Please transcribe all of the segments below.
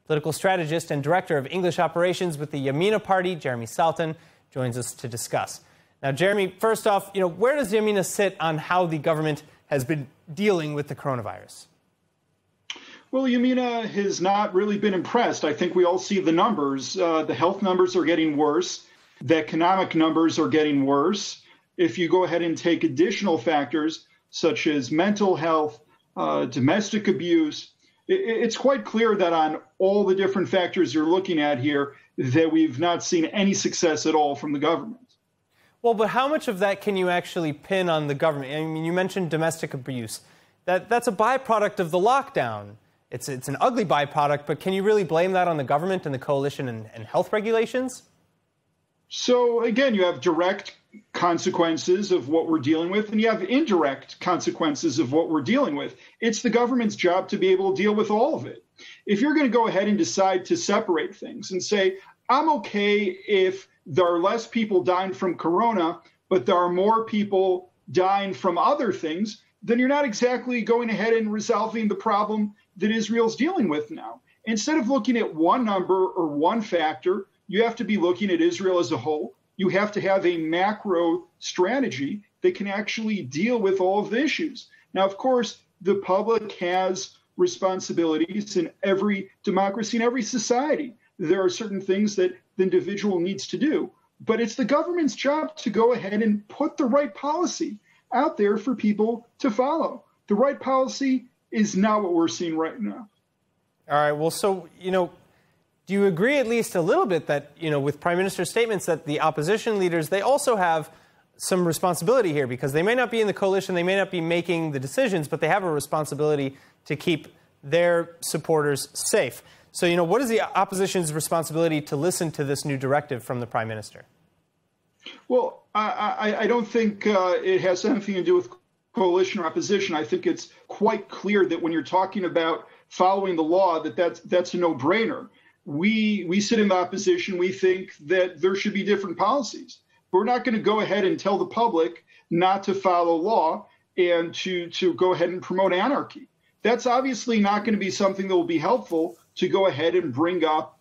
Political strategist and director of English operations with the Yamina Party, Jeremy Saltan, joins us to discuss. Now, Jeremy, first off, where does Yamina sit on how the government has been dealing with the coronavirus? Well, Yamina has not really been impressed. I think we all see the numbers. The health numbers are getting worse. The economic numbers are getting worse. If you go ahead and take additional factors such as mental health, domestic abuse, it's quite clear that on all the different factors you're looking at here, that we've not seen any success at all from the government. Well, but how much of that can you actually pin on the government? I mean, you mentioned domestic abuse. That's a byproduct of the lockdown. It's an ugly byproduct, but can you really blame that on the government and the coalition and health regulations? So, again, you have direct consequences of what we're dealing with, and you have indirect consequences of what we're dealing with. It's the government's job to be able to deal with all of it. If you're going to go ahead and decide to separate things and say, I'm okay if there are less people dying from corona, but there are more people dying from other things, then you're not exactly going ahead and resolving the problem that Israel's dealing with now. Instead of looking at one number or one factor, you have to be looking at Israel as a whole. You have to have a macro strategy that can actually deal with all of the issues. Now, of course, the public has responsibilities in every democracy, in every society. There are certain things that the individual needs to do, but it's the government's job to go ahead and put the right policy out there for people to follow. The right policy is not what we're seeing right now. All right. Well, so, do you agree at least a little bit that, with Prime Minister's statements that the opposition leaders, they also have some responsibility here because they may not be in the coalition, they may not be making the decisions, but they have a responsibility to keep their supporters safe. So, what is the opposition's responsibility to listen to this new directive from the Prime Minister? Well, I don't think it has anything to do with coalition or opposition. I think it's quite clear that when you're talking about following the law, that's a no-brainer. We sit in the opposition. We think that there should be different policies. But we're not going to go ahead and tell the public not to follow law and to go ahead and promote anarchy. That's obviously not going to be something that will be helpful to go ahead and bring up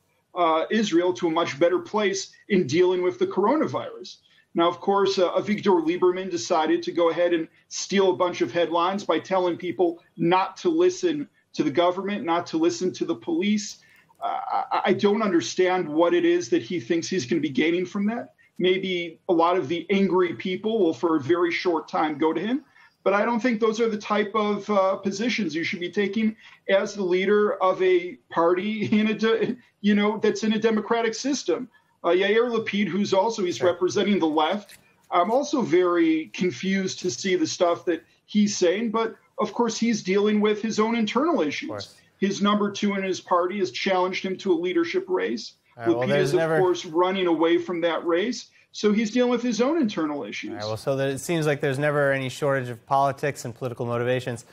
Israel to a much better place in dealing with the coronavirus. Now, of course, Avigdor Lieberman decided to go ahead and steal a bunch of headlines by telling people not to listen to the government, not to listen to the police. I don't understand what it is that he thinks he's going to be gaining from that. Maybe a lot of the angry people will, for a very short time, go to him. But I don't think those are the type of positions you should be taking as the leader of a party that's in a democratic system. Yair Lapid, he's representing the left. I'm also very confused to see the stuff that he's saying. But of course, he's dealing with his own internal issues. His number two in his party has challenged him to a leadership race. Lapid is, of course, running away from that race. So he's dealing with his own internal issues. All right, well, so it seems like there's never any shortage of politics and political motivations.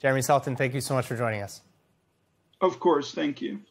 Jeremy Saltan, thank you so much for joining us. Of course. Thank you.